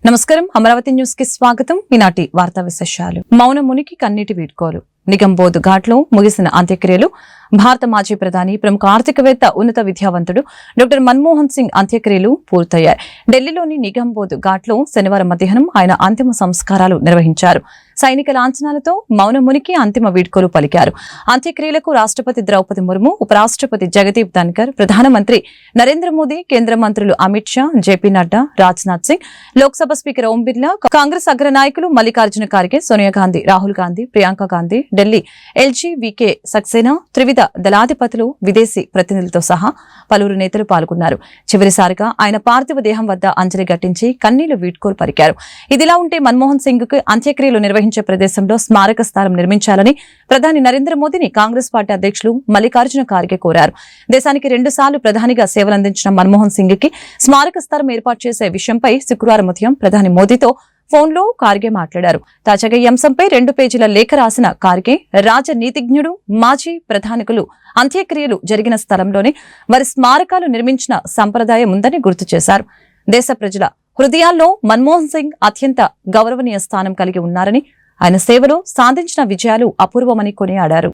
నమస్కారం అమరావతి న్యూస్ కి స్వాగతం. ఈనాటి వార్తా విశేషాలు. మౌన మునికి కన్నీటి వీడ్కోలు. నిగంబోధ్ ఘాట్లో ముగిసిన అంత్యక్రియలు. భారత మాజీ ప్రధాని ప్రముఖ ఆర్థికవేత్త ఉన్నత విద్యావంతుడు డాక్టర్ మన్మోహన్ సింగ్ అంత్యక్రియలు పూర్తయ్యాయి. ఢిల్లీలోని నిగంబోధ్ ఘాట్లో శనివారం మధ్యాహ్నం ఆయన అంతిమ సంస్కారాలు నిర్వహించారు. సైనిక లాంఛనాలతో మౌన మునికి అంతిమ వీడ్కోలు పలికారు. అంత్యక్రియలకు రాష్ట్రపతి ద్రౌపది ముర్ము, ఉపరాష్ట్రపతి జగదీప్ ధన్కర్, ప్రధానమంత్రి నరేంద్ర మోదీ, కేంద్ర మంత్రులు Amit Shah, JP Nadda, Rajnath Singh, Lok Sabha speaker Om Birla, Congress అగ్రనాయకులు Mallikarjuna Kharge, Sonia Gandhi, Rahul Gandhi, Priyanka Gandhi, Delhi LG, VK Saxena, త్రివిధ దళాధిపతులు, విదేశీ ప్రతినిధులతో సహా పలువురు నేతలు పాల్గొన్నారు. చివరిసారిగా ఆయన పార్థివ దేహం వద్ద అంజలి ఘటించి కన్నీళ్లు వీడ్కోలు పలికారు. ఇదిలా ఉంటే మన్మోహన్ సింగ్ కు అంత్యక్రియలు నిర్వహించే ప్రదేశంలో స్మారక స్థలం నిర్మించాలని ప్రధాని నరేంద్ర మోదీని కాంగ్రెస్ పార్టీ అధ్యక్షులు మల్లికార్జున ఖార్గే కోరారు. దేశానికి 2 సార్లు ప్రధానిగా సేవలందించిన మన్మోహన్ సింగ్ కి స్మారక స్థలం ఏర్పాటు చేసే విషయంపై శుక్రవారం ఉదయం ప్రధాని మోదీతో ఫోన్లో ఖార్గే మాట్లాడారు. తాజాగా ఈ అంశంపై 2 పేజీల లేఖ రాసిన ఖార్గే, రాజనీతిజ్ఞుడు, మాజీ ప్రధానికులు అంత్యక్రియలు జరిగిన స్థలంలోనే వారి స్మారకాలు నిర్మించిన సంప్రదాయం ఉందని గుర్తు చేశారు. దేశ ప్రజల హృదయాల్లో మన్మోహన్ సింగ్ అత్యంత గౌరవనీయ స్థానం కలిగి ఉన్నారని, ఆయన సేవలో సాధించిన విజయాలు అపూర్వమని కొనియాడారు.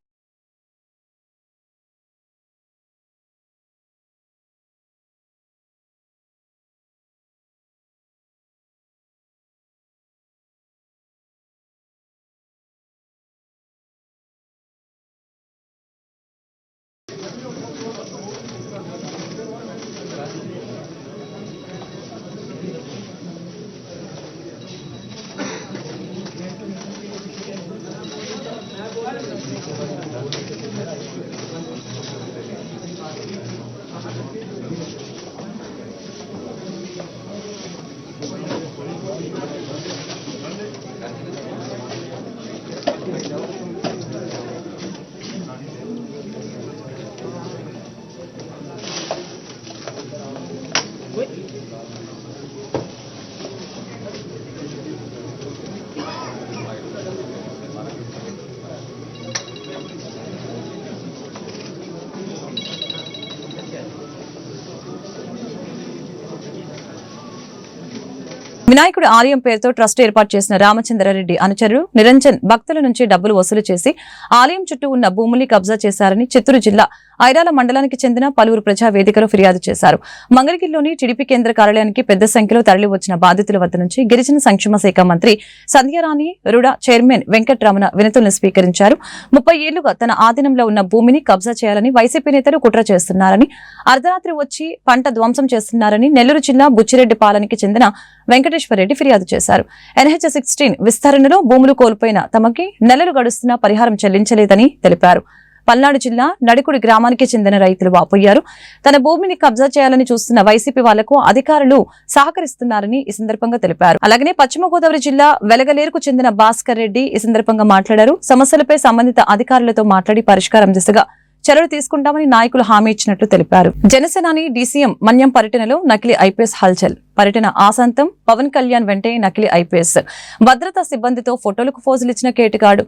వినాయకుడి ఆలయం పేరుతో ట్రస్ట్ ఏర్పాటు చేసిన రామచంద్రారెడ్డి అనుచరులు నిరంజన్ భక్తుల నుంచి డబ్బులు వసూలు చేసి ఆలయం చుట్టూ ఉన్న భూముల్ని కబ్జా చేశారని చిత్తూరు జిల్లా ఐరాల మండలానికి చెందిన పలువురు ప్రజా వేదికలు ఫిర్యాదు చేశారు. మంగళగిరిలోని టీడీపీ కేంద్ర కార్యాలయానికి పెద్ద సంఖ్యలో తరలి వచ్చిన బాధితుల వద్ద నుంచి గిరిజన సంక్షేమ శాఖ మంత్రి సంధ్యారాణి రుడా చైర్మన్ వెంకటరమణ వినతులను స్వీకరించారు. 30 ఏళ్లుగా తన ఆధీనంలో ఉన్న భూమిని కబ్జా చేయాలని వైసీపీ నేతలు కుట్ర చేస్తున్నారని, అర్ధరాత్రి వచ్చి పంట ధ్వంసం చేస్తున్నారని నెల్లూరు జిల్లా బుచ్చిరెడ్డిపాలెంకి చెందిన వెంకటేశ్వరరెడ్డి ఫిర్యాదు చేశారు. NH-16 విస్తరణలో భూములు కోల్పోయిన తమకి నెలలు గడుస్తున్నా పరిహారం చెల్లించలేదని తెలిపారు. పల్నాడు జిల్లా నడికుడి గ్రామానికి చెందిన రైతులు వాపోయారు. తన భూమిని కబ్జా చేయాలని చూస్తున్న వైసీపీ వాళ్లకు అధికారులు సహకరిస్తున్నారని ఈ సందర్భంగా తెలిపారు. అలాగనే పశ్చిమ గోదావరి జిల్లా వెలగలేరుకు చెందిన భాస్కర్ రెడ్డి ఈ సందర్భంగా మాట్లాడారు. సమస్యలపై సంబంధిత అధికారులతో మాట్లాడి పరిష్కారం దిశగా చర్యలు తీసుకుంటామని నాయకులు హామీ ఇచ్చినట్లు తెలిపారు. జనసేనాని డీసీఎం మన్యం పర్యటనలో నకిలీ ఐపీఎస్ హల్చల్. పర్యటన ఆశాంతం. పవన్ కళ్యాణ్ వెంటే నకిలీ ఐపీఎస్. భద్రతా సిబ్బందితో ఫోటోలకు ఫోజులిచ్చిన కేటుగాడు.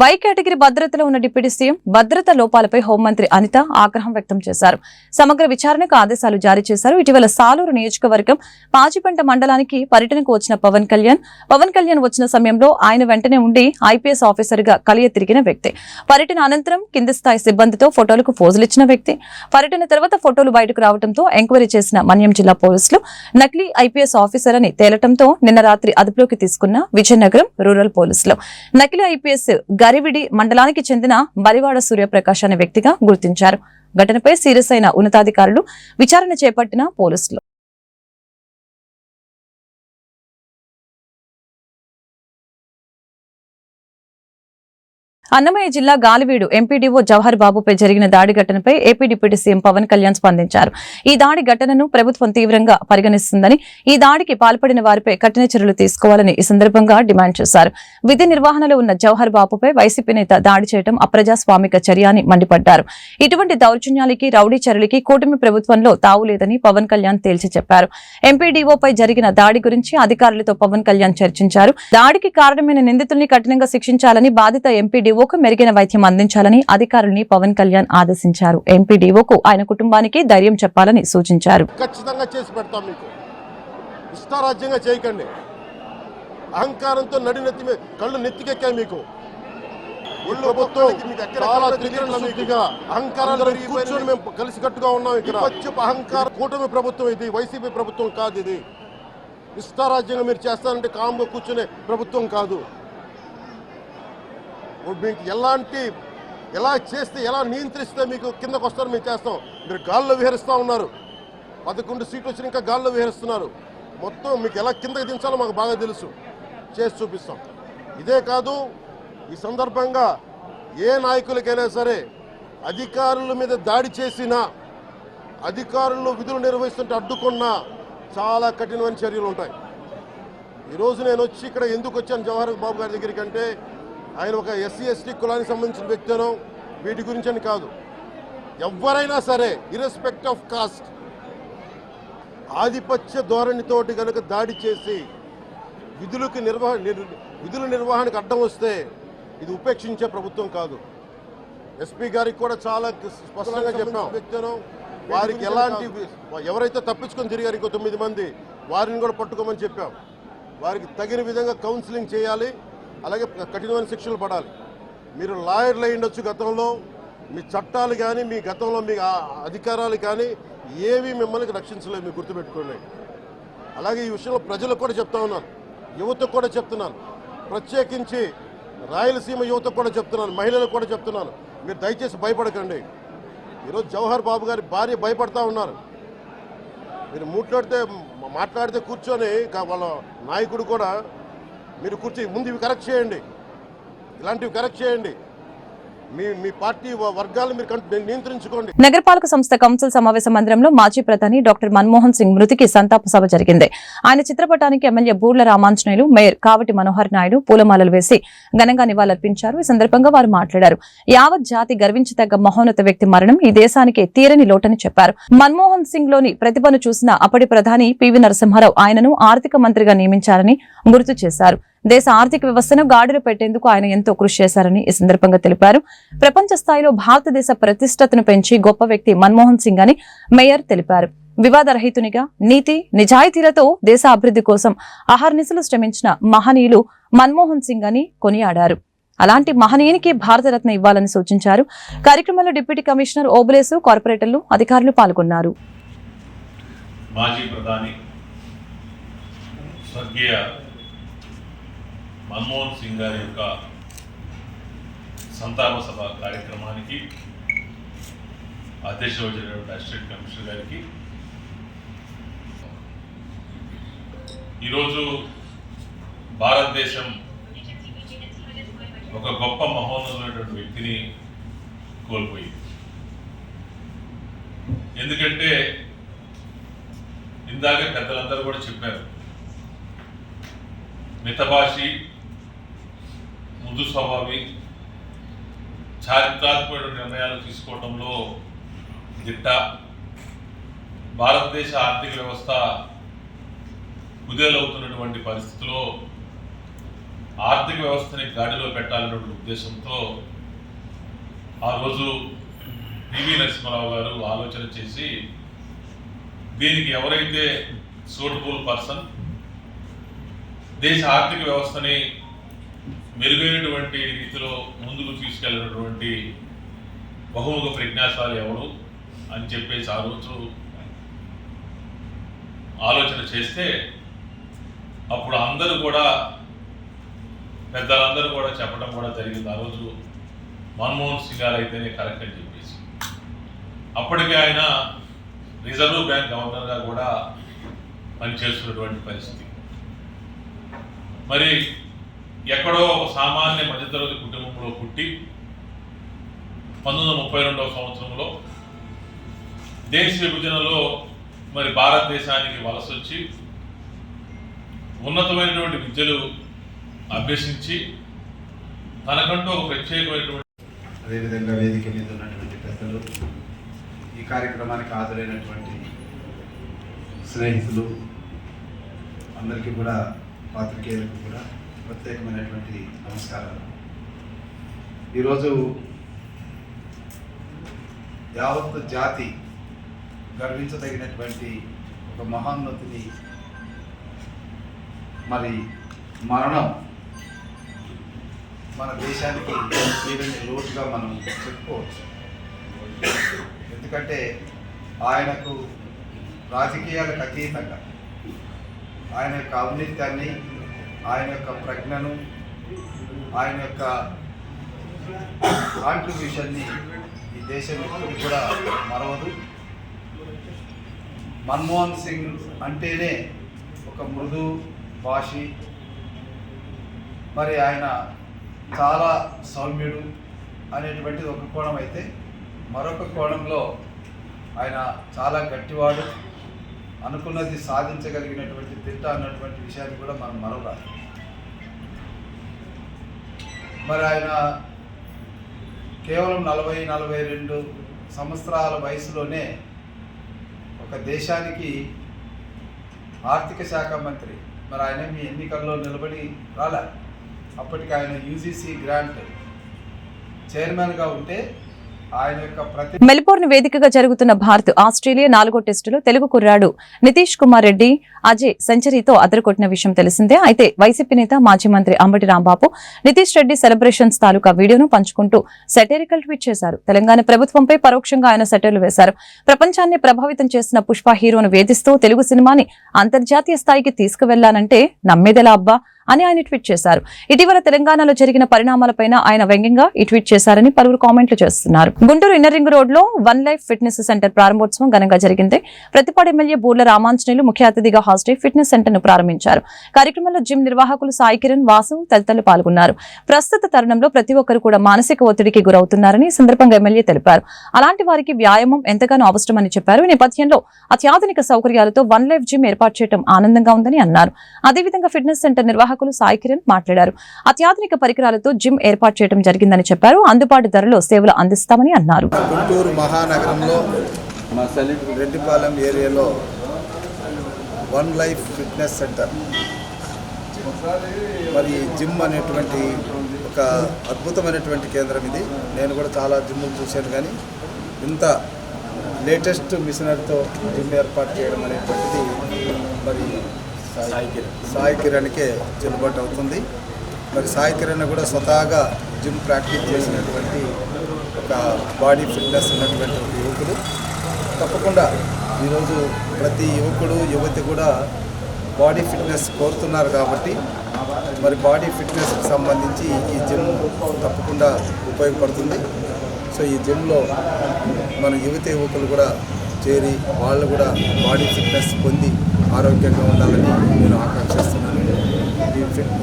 వై కేటగిరీ భద్రతలో ఉన్న డిప్యూటీ సీఎం భద్రతా లోపాలపై హోంమంత్రి అనిత ఆగ్రహం వ్యక్తం చేశారు. సమగ్ర విచారణకు ఆదేశాలు జారీ చేశారు. ఇటీవల సాలూరు నియోజకవర్గం పాచిపెంట మండలానికి పర్యటనకు వచ్చిన పవన్ కళ్యాణ్ వచ్చిన సమయంలో ఆయన వెంటనే ఉండి ఐపీఎస్ ఆఫీసర్ గా కలియ తిరిగిన వ్యక్తి. పర్యటన అనంతరం కింది స్థాయి సిబ్బందితో ఫోటోలకు ఫోజులిచ్చిన వ్యక్తి. పర్యటన తర్వాత ఫోటోలు బయటకు రావడంతో ఎంక్వైరీ చేసిన మన్యం జిల్లా పోలీసులు నకిలీ ఐపీఎస్ ఆఫీసర్ అని తేలటంతో నిన్న రాత్రి అదుపులోకి తీసుకున్న విజయనగరం రూరల్ పోలీసులు నకిలీ ఐపీఎస్ గరివిడి మండలానికి చెందిన బలివాడ సూర్యప్రకాష్ అనే వ్యక్తిగా గుర్తించారు. ఘటనపై సీరియస్ అయిన ఉన్నతాధికారులు విచారణ చేపట్టిన పోలీసులు అన్నమయ్య జిల్లా గాలివీడు ఎంపీడీఓ జవహర్ బాబుపై జరిగిన దాడి ఘటనపై AP deputy CM Pawan Kalyan స్పందించారు. ఈ దాడి ఘటనను ప్రభుత్వం తీవ్రంగా పరిగణిస్తుందని, ఈ దాడికి పాల్పడిన వారిపై కఠిన చర్యలు తీసుకోవాలని ఈ సందర్భంగా డిమాండ్ చేశారు. విధి నిర్వహణలో ఉన్న జవహర్ బాబుపై వైసీపీ నేత దాడి చేయడం అప్రజాస్వామిక చర్య అని మండిపడ్డారు. ఇటువంటి దౌర్జన్యాలకి, రౌడీ చర్యలకి కూటమి ప్రభుత్వంలో తావు లేదని పవన్ కళ్యాణ్ తేల్చి చెప్పారు. ఎంపీడీఓపై జరిగిన దాడి గురించి అధికారులతో పవన్ కళ్యాణ్ చర్చించారు. దాడికి కారణమైన నిందితుల్ని కఠినంగా శిక్షించాలని, బాధిత ఎంపీడీఓ మెరుగైన వైద్యం అందించాలని అధికారుల్ని పవన్ కళ్యాణ్ ఆదేశించారు. ఎంపీడీఓకు ఆయన కుటుంబానికి ధైర్యం చెప్పాలని సూచించారు. ఖచ్చితంగా చేసి పెడతాం, మీకు ఇష్టారాజ్యంగా చేయకండి. అహంకారంతో నడినెత్తి కళ్ళు నెత్తికెక్కాయి మీకు. ప్రభుత్వం చాలా త్రికరణశుద్ధిగా అహంకారాలు కూర్చొని మేము కలిసికట్టుగా ఉన్నాం. ఇక్కడ అహంకార కూటమి ప్రభుత్వం ఇది, వైసీపీ ప్రభుత్వం కాదు. ఇది ఇష్టారాజ్యంగా మీరు చేస్తారంటే కామ్గా కూర్చునే ప్రభుత్వం కాదు. మీకు ఎలా చేస్తే ఎలా నియంత్రిస్తే మీకు కిందకు వస్తారో మేము చేస్తాం. మీరు గాల్లో విహరిస్తూ ఉన్నారు. 11 సీట్లు వచ్చి ఇంకా గాల్లో విహరిస్తున్నారు. మొత్తం మీకు ఎలా కిందకి దించాలో మాకు బాగా తెలుసు, చేసి చూపిస్తాం. ఇదే కాదు, ఈ సందర్భంగా ఏ నాయకులకైనా సరే అధికారుల మీద దాడి చేసినా, అధికారులు విధులు నిర్వహిస్తుంటే అడ్డుకున్నా చాలా కఠినమైన చర్యలు ఉంటాయి. ఈరోజు నేను వచ్చి ఇక్కడ ఎందుకు వచ్చాను జవహర్ బాబు గారి దగ్గరికి అంటే, ఆయన ఒక ఎస్సీ ఎస్టీ కులానికి సంబంధించిన వ్యక్తినో వీటి గురించి అని కాదు. ఎవరైనా సరే ఇర్రెస్పెక్ట్ ఆఫ్ కాస్ట్ ఆధిపత్య ధోరణితోటి కనుక దాడి చేసి విధుల నిర్వహణకు అడ్డం వస్తే ఇది ఉపేక్షించే ప్రభుత్వం కాదు. ఎస్పీ గారికి కూడా చాలా స్పష్టంగా చెప్పాం. వ్యక్తినో వారికి ఎలాంటి ఎవరైతే తప్పించుకొని తిరిగారు ఇంకో 9 మంది వారిని కూడా పట్టుకోమని చెప్పాం. వారికి తగిన విధంగా కౌన్సిలింగ్ చేయాలి, అలాగే కఠినమైన శిక్షలు పడాలి. మీరు లాయర్లు అయి ఉండొచ్చు గతంలో, మీ చట్టాలు కానీ మీ గతంలో మీ అధికారాలు కానీ ఏవి మిమ్మల్ని రక్షించలేదు, మీరు గుర్తుపెట్టుకోండి. అలాగే ఈ విషయంలో ప్రజలకు కూడా చెప్తా ఉన్నాను, యువతకు కూడా చెప్తున్నాను, ప్రత్యేకించి రాయలసీమ యువతకు కూడా చెప్తున్నాను, మహిళలకు కూడా చెప్తున్నాను, మీరు దయచేసి భయపడకండి. ఈరోజు జవహర్ బాబు గారి భార్య భయపడతా ఉన్నారు. మీరు మాట్లాడితే కూర్చొని వాళ్ళ నాయకుడు కూడా మీరు ముందు ఇవి కరెక్ట్ చేయండి, ఇలాంటివి కరెక్ట్ చేయండి, మీ పార్టీ వర్గాలను మీరు నియంత్రించుకోండి. నగరపాలక సంస్థ కౌన్సిల్ సమావేశ మందిరంలో మాజీ ప్రధాని డాక్టర్ మన్మోహన్ సింగ్ మృతికి సంతాప సభ జరిగింది. ఆయన చిత్రపటానికి ఎమ్మెల్యే బూర్ల రామాంజనేయులు, మేయర్ కావటి మనోహర్ నాయుడు పూలమాలలు వేసి ఘనంగా నివాళులర్పించారు. ఈ సందర్భంగా వారు మాట్లాడారు. యావత్ జాతి గర్వించదగ్గ మహోన్నత వ్యక్తి మరణం ఈ దేశానికి తీరని లోటని చెప్పారు. మన్మోహన్ సింగ్ లోని ప్రతిభను చూసిన అప్పటి ప్రధాని పివి నరసింహారావు ఆయనను ఆర్థిక మంత్రిగా నియమించారని గుర్తు చేశారు. దేశ ఆర్థిక వ్యవస్థను గాడిలో పెట్టేందుకు ఆయన ఎంతో కృషి చేశారని ఈ సందర్భంగా తెలిపారు. ప్రపంచ స్థాయిలో భారతదేశ ప్రతిష్టతను పెంచి గొప్ప వ్యక్తి మన్మోహన్ సింగ్ అని మేయర్ తెలిపారు. వివాదరహితునిగా నీతి నిజాయితీలతో దేశ అభివృద్ధి కోసం అహర్నిశలు శ్రమించిన మహనీయులు మన్మోహన్ సింగ్ అని కొనియాడారు. అలాంటి మహనీయునికి భారతరత్న ఇవ్వాలని సూచించారు. కార్యక్రమంలో డిప్యూటీ కమిషనర్ ఓబులేసు, కార్పొరేటర్లు, అధికారులు పాల్గొన్నారు. మాజీ ప్రధాని స్వర్గీయ మన్మోహన్ సింగ్ గారి యొక్క సంతాప సభ కార్యక్రమానికి అధ్యక్ష వహించినటువంటి అసిస్టెంట్ కమిషనర్ గారికి, ఈరోజు భారతదేశం ఒక గొప్ప మహోన్నతమైనటువంటి వ్యక్తిని కోల్పోయింది. ఎందుకంటే ఇందాక పెద్దలందరూ కూడా చెప్పారు, మితభాషి, మృదు స్వభావి, చారిత్రాత్మక నిర్ణయాలు తీసుకోవడంలో దిట్ట, భారతదేశ ఆర్థిక వ్యవస్థ కుదేలవుతున్నటువంటి పరిస్థితిలో ఆర్థిక వ్యవస్థని గాడిలో పెట్టాలన్నటువంటి ఉద్దేశంతో ఆ రోజు పివి నరసింహారావు గారు ఆలోచన చేసి దీనికి ఎవరైతే సూటబుల్ పర్సన్, దేశ ఆర్థిక వ్యవస్థని మెరుగైనటువంటి రీతిలో ముందుకు తీసుకెళ్ళినటువంటి బహుముఖ ప్రజ్ఞాశాలి ఎవరు అని చెప్పేసి ఆ రోజు ఆలోచన చేస్తే, అప్పుడు అందరూ కూడా పెద్దలందరూ కూడా చెప్పడం కూడా జరిగింది. ఆ రోజు మన్మోహన్ సింగ్ గారు అయితేనే కరెక్ట్ అని చెప్పేసి, అప్పటికే ఆయన రిజర్వ్ బ్యాంక్ గవర్నర్గా కూడా పనిచేస్తున్నటువంటి పరిస్థితి. మరి ఎక్కడో ఒక సామాన్య మధ్యతరగతి కుటుంబంలో పుట్టి 1932వ సంవత్సరంలో దేశ విభజనలో మరి భారతదేశానికి వలస వచ్చి ఉన్నతమైనటువంటి విద్యలు అభ్యసించి తనకంటూ ఒక ప్రత్యేకమైనటువంటి, అదేవిధంగా వేదిక మీద ఉన్నటువంటి పెద్దలు, ఈ కార్యక్రమానికి హాజరైనటువంటి స్నేహితులు అందరికీ కూడా, పాత్రికేయులకు కూడా ప్రత్యేకమైనటువంటి నమస్కారాలు. ఈరోజు యావత్ జాతి గర్వించదగినటువంటి ఒక మహోన్నతిని మరి మరణం మన దేశానికి తీరని లోటుగా మనం చెప్పుకోవచ్చు. ఎందుకంటే ఆయనకు రాజకీయాలకు అతీతంగా ఆయన యొక్క ఔన్నత్యాన్ని, ఆయన యొక్క ప్రజ్ఞను, ఆయన యొక్క కాంట్రిబ్యూషన్ని ఈ దేశం ఎప్పుడు కూడా మరవదు. మన్మోహన్ సింగ్ అంటేనే ఒక మృదు భాషి, మరి ఆయన చాలా సౌమ్యుడు అనేటువంటిది ఒక కోణం అయితే, మరొక కోణంలో ఆయన చాలా గట్టివాడు, అనుకున్నది సాధించగలిగినటువంటి దిట్ట అన్నటువంటి విషయాన్ని కూడా మనం మరవరాదు. మరి ఆయన కేవలం 40-42 సంవత్సరాల వయసులోనే ఒక దేశానికి ఆర్థిక శాఖ మంత్రి, మరి ఆయన మీ ఎన్నికల్లో నిలబడి రాలే. అప్పటికి ఆయన యూజీసీ గ్రాంట్ చైర్మన్గా ఉంటే ఆయన యొక్క మెల్బోర్న్ వేదికగా జరుగుతున్న భారత్ ఆస్ట్రేలియా 4వ టెస్టులో తెలుగు కుర్రాడు నితీష్ కుమార్ రెడ్డి అజయ్ సెంచరీతో అదరకొట్టిన విషయం తెలిసిందే. అయితే వైసీపీ నేత మాజీ మంత్రి అంబటి రాంబాబు నితీష్ రెడ్డి సెలబ్రేషన్స్ తాలూకా వీడియోను పంచుకుంటూ సెటైరికల్ ట్వీట్ చేశారు. తెలంగాణ ప్రభుత్వంపై పరోక్షంగా ఆయన సెటైర్లు వేశారు. ప్రపంచాన్ని ప్రభావితం చేసిన పుష్ప హీరోను వేధిస్తూ తెలుగు సినిమాని అంతర్జాతీయ స్థాయికి తీసుకువెళ్లానంటే నమ్మేదెలా అబ్బా అని ఆయన ట్వీట్ చేశారు. ఇటీవల తెలంగాణలో జరిగిన పరిణామాలపైన ఆయన వ్యంగ్యంగా ఈ ట్వీట్ చేశారని పలువురు కామెంట్లు చేస్తున్నారు. గుంటూరు ఇన్నర్ రింగ్ రోడ్ లో వన్ లైఫ్ ఫిట్నెస్ సెంటర్ ప్రారంభోత్సవం ఘనంగా జరిగింది. ప్రతిపాడు ఎమ్మెల్యే బూర్ల రామాంజనేయులు ముఖ్య అతిథిగా హాజరై ఫిట్నెస్ సెంటర్ ను ప్రారంభించారు. కార్యక్రమంలో జిమ్ నిర్వాహకులు సాయి కిరణ్, వాసు తదితరులు పాల్గొన్నారు. ప్రస్తుత తరుణంలో ప్రతి ఒక్కరు కూడా మానసిక ఒత్తిడికి గురవుతున్నారని ఈ సందర్భంగా ఎమ్మెల్యే తెలిపారు. అలాంటి వారికి వ్యాయామం ఎంతగానో అవసరమని చెప్పారు. ఈ నేపథ్యంలో అత్యాధునిక సౌకర్యాలతో వన్ లైఫ్ జిమ్ ఏర్పాటు చేయడం ఆనందంగా ఉందని అన్నారు. అదేవిధంగా ఫిట్నెస్ సెంటర్ నిర్వాహకులు సాయి కిరణ్ మాట్లాడారు. అత్యాధునిక పరికరాలతో జిమ్ ఏర్పాటు చేయడం జరిగిందని చెప్పారు. అందుబాటు ధరలో సేవలు అందిస్తామని అన్నారు. గుంటూరు మహానగరంలో రెడ్డిపాలెం ఏరియాలో వన్ లైఫ్ ఫిట్నెస్ సెంటర్, మరి జిమ్ అనేటువంటి ఒక అద్భుతమైనటువంటి కేంద్రం ఇది. నేను కూడా చాలా జిమ్లు చూశాను, కానీ ఇంత లేటెస్ట్ మిషనరీతో జిమ్ ఏర్పాటు చేయడం అనేటువంటిది మరి సాయి కిరణ్కే చెల్లుబాటు అవుతుంది. మరి సాయి కిరణ్ కూడా స్వతహాగా జిమ్ ప్రాక్టీస్ చేసినటువంటి ఒక బాడీ ఫిట్నెస్ ఉన్నటువంటి ఒక యువకుడు. తప్పకుండా ఈరోజు ప్రతి యువకుడు యువతి కూడా బాడీ ఫిట్నెస్ కోరుతున్నారు కాబట్టి మరి బాడీ ఫిట్నెస్కి సంబంధించి ఈ జిమ్ తప్పకుండా ఉపయోగపడుతుంది. సో ఈ జిమ్లో మన యువకులు కూడా చేరి వాళ్ళు కూడా బాడీ ఫిట్నెస్ పొంది ఆరోగ్యంగా ఉండాలని నేను ఆకాంక్షిస్తున్నాను.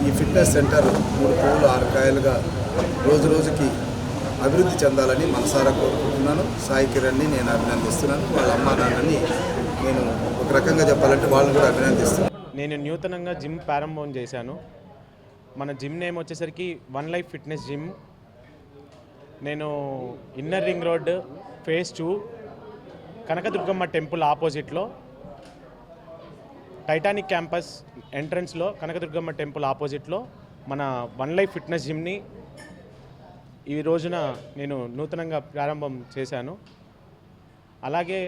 ఈ ఫిట్నెస్ సెంటర్ 3 పువ్వులు 6 కాయలుగా రోజు రోజుకి అభివృద్ధి చెందాలని మనసారా కోరుకుంటున్నాను. సాయి కిరణ్ని నేను అభినందిస్తున్నాను. వాళ్ళ అమ్మా నాన్నని నేను ఒక రకంగా చెప్పాలంటే వాళ్ళని కూడా అభినందిస్తున్నాను. నేను నూతనంగా జిమ్ ప్రారంభం చేశాను. మన జిమ్ నేమ్ వచ్చేసరికి వన్ లైఫ్ ఫిట్నెస్ జిమ్. నేను inner ring road phase 2 Kanakadurgamma temple ఆపోజిట్లో, టైటానిక్ క్యాంపస్ ఎంట్రన్స్లో కనకదుర్గమ్మ టెంపుల్ ఆపోజిట్లో మన వన్ లైఫ్ ఫిట్నెస్ జిమ్ని ఈ రోజున నేను నూతనంగా ప్రారంభం చేశాను. అలాగే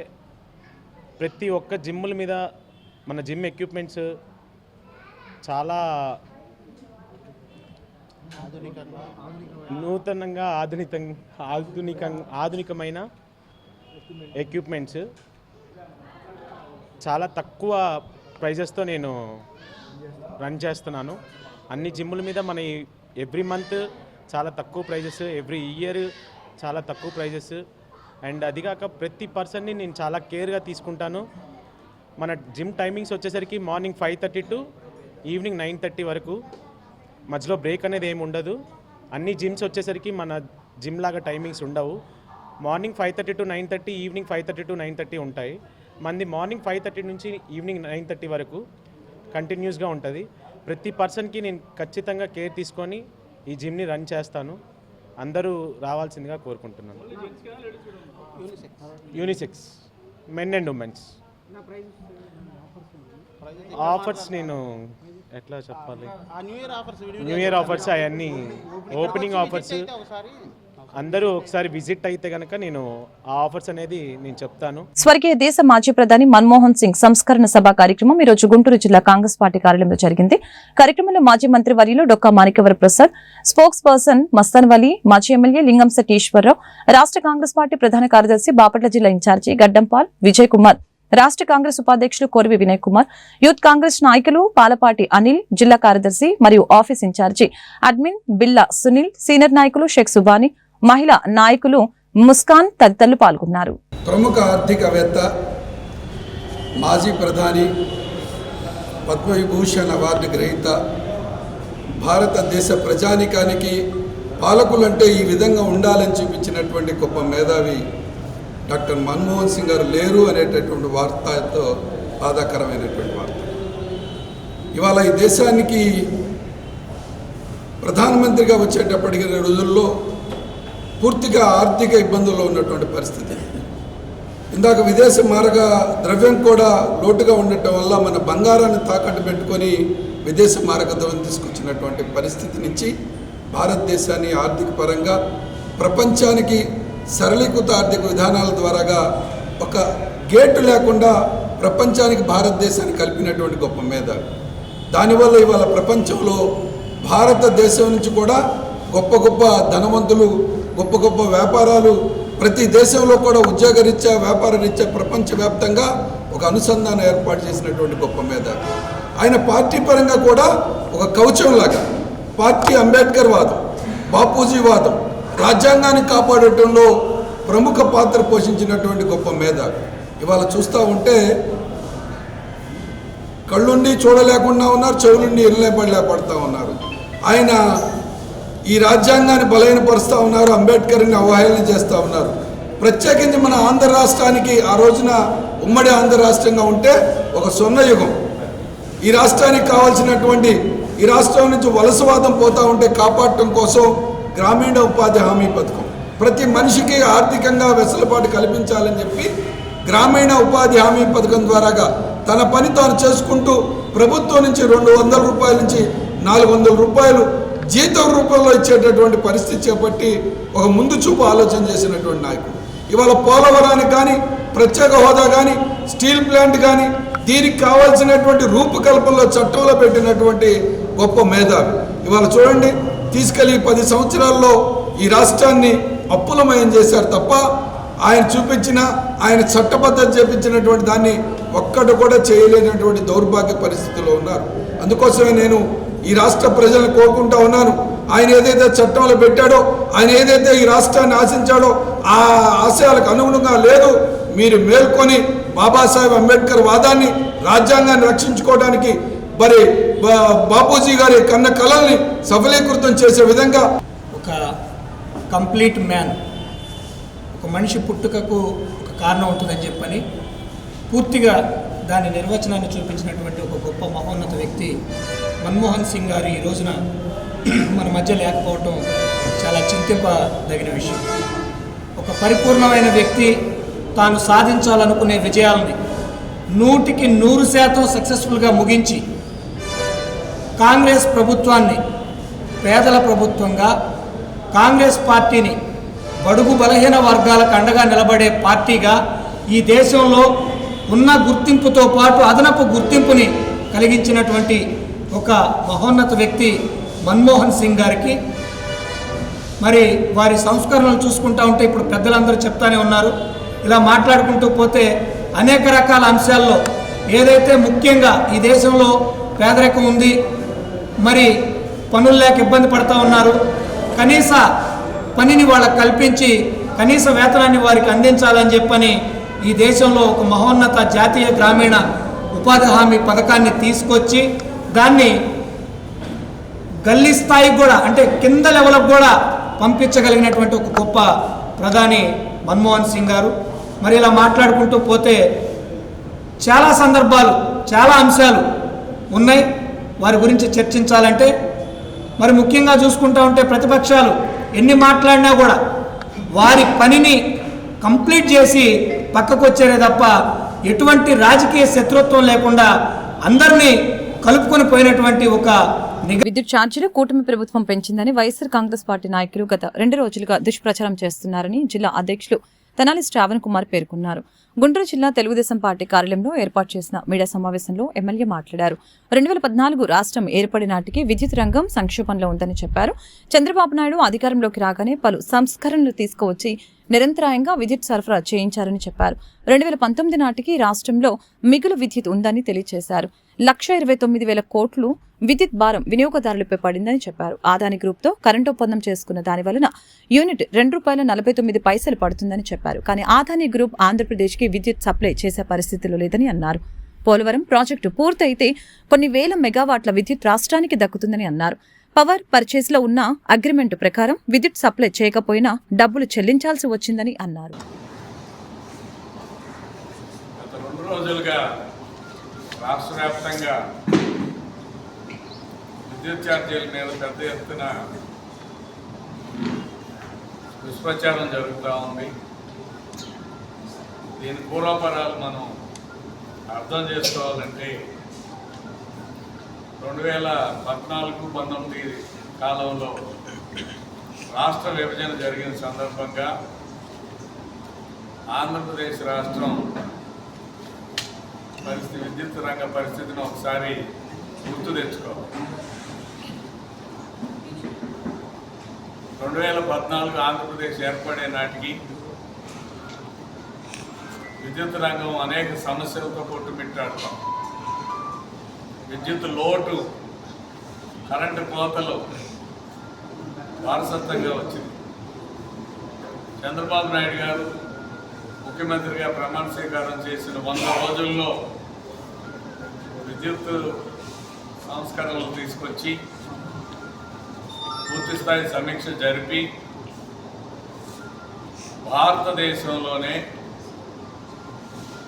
ప్రతి ఒక్క జిమ్ముల మీద మన జిమ్ ఎక్విప్మెంట్స్ చాలా నూతనంగా ఆధునికమైన ఎక్విప్మెంట్స్ చాలా తక్కువ ప్రైజెస్తో నేను రన్ చేస్తున్నాను. అన్ని జిమ్ముల మీద మన ఎవ్రీ మంత్ చాలా తక్కువ ప్రైజెస్, ఎవ్రీ ఇయర్ చాలా తక్కువ ప్రైజెస్. అండ్ అదిగాక ప్రతి పర్సన్ని నేను చాలా కేర్గా తీసుకుంటాను. మన జిమ్ టైమింగ్స్ వచ్చేసరికి మార్నింగ్ 5:30 టు ఈవినింగ్ 9:30 వరకు, మధ్యలో బ్రేక్ అనేది ఏమి ఉండదు. అన్ని జిమ్స్ వచ్చేసరికి మన జిమ్ లాగా టైమింగ్స్ ఉండవు. మార్నింగ్ 5:30 టు 9:30, ఈవినింగ్ 5:30 టు 9:30 ఉంటాయి. మంది మార్నింగ్ 5:30 నుంచి ఈవినింగ్ 9:30 వరకు కంటిన్యూస్గా ఉంటుంది. ప్రతి పర్సన్కి నేను ఖచ్చితంగా కేర్ తీసుకొని ఈ జిమ్ని రన్ చేస్తాను. అందరూ రావాల్సిందిగా కోరుకుంటున్నాను. Unisex, men and women's. Offers నేను ఎట్లా చెప్పాలి, న్యూ ఇయర్ ఆఫర్స్ అవన్నీ ఓపెనింగ్ ఆఫర్స్ అందరూ ఒకసారి విజిట్ అయితే కనుక నేను ఆ ఆఫర్స్ అనేది నేను చెప్తాను. స్వర్గీయ దేశ మాజీ ప్రధాని మన్మోహన్ సింగ్ సంస్కరణ సభ కార్యక్రమం ఈ రోజు గుంటూరు జిల్లా కాంగ్రెస్ పార్టీ కార్యాలయంలో జరిగింది. కార్యక్రమంలో మాజీ మంత్రి వర్యులు డొక్కా మాణిక్యవర ప్రసాద్, స్పోక్స్ పర్సన్ మస్తాన్ వలీ, మాజీ ఎమ్మెల్యే లింగంశెట్టి ఈశ్వరరావు, రాష్ట్ర కాంగ్రెస్ పార్టీ ప్రధాన కార్యదర్శి బాపట్ల జిల్లా ఇన్ఛార్జి గడ్డంపాల్ విజయ్ కుమార్, రాష్ట్ర కాంగ్రెస్ ఉపాధ్యక్షులు కోరివి వినయ్ కుమార్, యూత్ కాంగ్రెస్ నాయకులు పాలపాటి అనిల్, జిల్లా కార్యదర్శి మరియు ఆఫీస్ ఇన్ఛార్జి అడ్మిన్ బిల్లా సునీల్, సీనియర్ నాయకులు షేక్ సుబాని, మహిళా నాయకులు ముస్కాన్ తదితరులు పాల్గొన్నారు. ప్రముఖ ఆర్థికవేత్త, మాజీ ప్రధాని, పద్మవిభూషణ్ అవార్డు గ్రహీత, భారతదేశ ప్రజానికానికి పాలకులంటే ఈ విధంగా ఉండాలని చూపించినటువంటి గొప్ప మేధావి డాక్టర్ మన్మోహన్ సింగ్ గారు లేరు అనేటటువంటి వార్తతో బాధాకరమైనటువంటి వార్త. ఇవాళ ఈ దేశానికి ప్రధానమంత్రిగా వచ్చేటప్పటికి రోజుల్లో పూర్తిగా ఆర్థిక ఇబ్బందుల్లో ఉన్నటువంటి పరిస్థితి. ఇందాక విదేశ మారక ద్రవ్యం కూడా లోటుగా ఉండటం వల్ల మన బంగారాన్ని తాకట్టు పెట్టుకొని విదేశ మారక ద్రవ్యం తీసుకొచ్చినటువంటి పరిస్థితి నుంచి భారతదేశాన్ని ఆర్థిక పరంగా ప్రపంచానికి సరళీకృత ఆర్థిక విధానాల ద్వారాగా ఒక గేటు లేకుండా ప్రపంచానికి భారతదేశాన్ని కలిపినటువంటి గొప్ప మేధావి. దానివల్ల ఇవాళ ప్రపంచంలో భారతదేశం నుంచి కూడా గొప్ప గొప్ప ధనవంతులు, గొప్ప గొప్ప వ్యాపారాలు ప్రతి దేశంలో కూడా ఉద్యోగరీత్యా, వ్యాపార రీత్యా ప్రపంచవ్యాప్తంగా ఒక అనుసంధానం ఏర్పాటు చేసినటువంటి గొప్ప మేధావి. ఆయన పార్టీ పరంగా కూడా ఒక కవచంలాగా పార్టీ అంబేద్కర్ వాదం, బాపూజీ వాదం, రాజ్యాంగాన్ని కాపాడటంలో ప్రముఖ పాత్ర పోషించినటువంటి గొప్ప మేధావి. ఇవాళ చూస్తూ ఉంటే కళ్ళుండి చూడలేకుండా ఉన్నారు, చెవులుండి ఎల్లబడలేపడుతూ ఉన్నారు. ఆయన ఈ రాజ్యాంగాన్ని బలహీనపరుస్తూ ఉన్నారు, అంబేద్కర్ని అవహేళన చేస్తూ ఉన్నారు. ప్రత్యేకించి మన ఆంధ్ర రాష్ట్రానికి ఆ రోజున ఉమ్మడి ఆంధ్ర రాష్ట్రంగా ఉంటే ఒక స్వర్ణయుగం. ఈ రాష్ట్రానికి కావాల్సినటువంటి, ఈ రాష్ట్రం నుంచి వలసవాదం పోతూ ఉంటే కాపాడటం కోసం గ్రామీణ ఉపాధి హామీ పథకం, ప్రతి మనిషికి ఆర్థికంగా వెసులుబాటు కల్పించాలని చెప్పి గ్రామీణ ఉపాధి హామీ పథకం ద్వారాగా తన పని తాను చేసుకుంటూ ప్రభుత్వం నుంచి 200 రూపాయల నుంచి 400 రూపాయలు జీతం రూపంలో ఇచ్చేటటువంటి పరిస్థితి చేపట్టి ఒక ముందు చూపు ఆలోచన చేసినటువంటి నాయకుడు. ఇవాళ పోలవరానికి కానీ, ప్రత్యేక హోదా కానీ, స్టీల్ ప్లాంట్ కానీ, దీనికి కావాల్సినటువంటి రూపకల్పనలో చట్టంలో పెట్టినటువంటి గొప్ప మేధావి. ఇవాళ చూడండి, తీసుకెళ్ళి 10 సంవత్సరాల్లో ఈ రాష్ట్రాన్ని అప్పులమయం చేశారు తప్ప ఆయన చూపించిన, ఆయన చట్టబద్ధత చేపించినటువంటి దాన్ని ఒక్కటి కూడా చేయలేనటువంటి దౌర్భాగ్య పరిస్థితిలో ఉన్నారు. అందుకోసమే నేను ఈ రాష్ట్ర ప్రజలను కోరుకుంటా ఉన్నాను, ఆయన ఏదైతే చట్టంలో పెట్టాడో, ఆయన ఏదైతే ఈ రాష్ట్రాన్ని ఆశించాడో ఆ ఆశయాలకు అనుగుణంగా లేదు. మీరు మేల్కొని బాబాసాహెబ్ అంబేద్కర్ వాదాన్ని, రాజ్యాంగాన్ని రక్షించుకోవడానికి మరి బాపూజీ గారి కన్న కళల్ని సఫలీకృతం చేసే విధంగా ఒక కంప్లీట్ మ్యాన్, ఒక మనిషి పుట్టుకకు ఒక కారణం ఉంటుందని చెప్పని పూర్తిగా దాని నిర్వచనాన్ని చూపించినటువంటి ఒక గొప్ప మహోన్నత వ్యక్తి మన్మోహన్ సింగ్ గారు ఈ రోజున మన మధ్య లేకపోవటం చాలా చింతింపదగిన విషయం. ఒక పరిపూర్ణమైన వ్యక్తి తాను సాధించాలనుకునే విజయాలని 100% సక్సెస్ఫుల్గా ముగించి కాంగ్రెస్ ప్రభుత్వాన్ని పేదల ప్రభుత్వంగా, కాంగ్రెస్ పార్టీని బడుగు బలహీన వర్గాలకు అండగా నిలబడే పార్టీగా ఈ దేశంలో ఉన్న గుర్తింపుతో పాటు అదనపు గుర్తింపుని కలిగించినటువంటి ఒక మహోన్నత వ్యక్తి మన్మోహన్ సింగ్ గారికి మరి వారి సంస్కరణలు చూసుకుంటూ ఉంటే ఇప్పుడు పెద్దలందరూ చెప్తానే ఉన్నారు. ఇలా మాట్లాడుకుంటూ పోతే అనేక రకాల అంశాల్లో ఏదైతే ముఖ్యంగా ఈ దేశంలో పేదరికం ఉంది, మరి పనులు లేక ఇబ్బంది పడుతూ ఉన్నారు, కనీస పనిని వాళ్ళకు కల్పించి కనీస వేతనాన్ని వారికి అందించాలని చెప్పని ఈ దేశంలో ఒక మహోన్నత జాతీయ గ్రామీణ ఉపాధి హామీ పథకాన్ని తీసుకొచ్చి దాన్ని గల్లీ స్థాయికి కూడా, అంటే కింద లెవెల్కి కూడా పంపించగలిగినటువంటి ఒక గొప్ప ప్రధాని మన్మోహన్ సింగ్ గారు. మరి ఇలా మాట్లాడుకుంటూ పోతే చాలా సందర్భాలు, చాలా అంశాలు ఉన్నాయి వారి గురించి చర్చించాలంటే. మరి ముఖ్యంగా చూసుకుంటూ ఉంటే ప్రతిపక్షాలు ఎన్ని మాట్లాడినా కూడా వారి పనిని కంప్లీట్ చేసి పక్కకు వచ్చారే తప్ప ఎటువంటి రాజకీయ శత్రుత్వం లేకుండా అందరినీ కలుపుకొని పోయినటువంటి ఒక విద్యుత్ ఛార్జీలు కూటమి ప్రభుత్వం పెంచిందని వైఎస్ఆర్ కాంగ్రెస్ పార్టీ నాయకులు గత 2 రోజులుగా దుష్ప్రచారం చేస్తున్నారని జిల్లా అధ్యక్షులు తెనాలి శ్రావణ్ కుమార్ పేర్కొన్నారు. గుంటూరు జిల్లా తెలుగుదేశం పార్టీ కార్యాలయంలో ఏర్పాటు చేసిన మీడియా సమావేశంలో ఎమ్మెల్యే మాట్లాడారు. 2014 రాష్ట్రం ఏర్పడి నాటికి విద్యుత్ రంగం సంక్షోభంలో ఉందని చెప్పారు. చంద్రబాబు నాయుడు అధికారంలోకి రాగానే పలు సంస్కరణలు తీసుకువచ్చి నిరంతరాయంగా విద్యుత్ సరఫరా చేయించారని చెప్పారు. 2019 నాటికి రాష్ట్రంలో మిగులు విద్యుత్ ఉందని తెలియజేశారు. 1,29,000 కోట్లు విద్యుత్ భారం వినియోగదారులపై పడిందని చెప్పారు. ఆదాని గ్రూప్ తో కరెంటు ఒప్పందం చేసుకున్న దాని వలన యూనిట్ ₹2.49 పడుతుందని చెప్పారు. కానీ ఆదాని గ్రూప్ ఆంధ్రప్రదేశ్ కి విద్యుత్ సప్లై చేసే పరిస్థితిలో లేదని అన్నారు. పోలవరం ప్రాజెక్టు పూర్తయితే కొన్ని వేల మెగావాట్ల విద్యుత్ రాష్ట్రానికి దక్కుతుందని అన్నారు. పవర్ పర్చేస్ లో ఉన్న అగ్రిమెంట్ ప్రకారం విద్యుత్ సప్లై చేయకపోయినా డబ్బులు చెల్లించాల్సి వచ్చిందని అన్నారు. గత 2 రోజులుగా రాష్ట్ర వ్యాప్తంగా విద్యుత్ ఛార్జీల మీద పెద్ద ఎత్తున దుష్ప్రచారం జరుగుతూ ఉంది. దీని పూర్వపరాలు మనం అర్థం చేసుకోవాలంటే 2014-19 కాలంలో రాష్ట్ర విభజన జరిగిన సందర్భంగా ఆంధ్రప్రదేశ్ రాష్ట్రం విద్యుత్ రంగ పరిస్థితిని ఒకసారి గుర్తు తెచ్చుకోవాలి. 2014 ఆంధ్రప్రదేశ్ ఏర్పడే నాటికి విద్యుత్ రంగం అనేక సమస్యలతో కొట్టుమిట్టాడుతాం. విద్యుత్ లోటు, కరెంటు కోతలు వారసత్వంగా వచ్చింది. చంద్రబాబు నాయుడు గారు ముఖ్యమంత్రిగా ప్రమాణ స్వీకారం చేసిన 100 రోజుల్లో విద్యుత్ సంస్కరణలు తీసుకొచ్చి పూర్తిస్థాయి సమీక్ష జరిపి భారతదేశంలోనే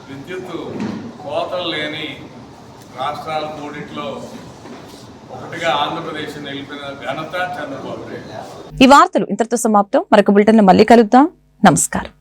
విద్యుత్ కోతలు లేని రాష్ట్రాల 3 ఒకటిగా ఆంధ్రప్రదేశ్ నిలిపిన ఘనత చంద్రబాబు నాయుడు. ఈ వార్తలు ఇంతటితో సమాప్తం. మరొక బులెటిన్ లో మళ్ళీ కలుద్దాం. నమస్కారం.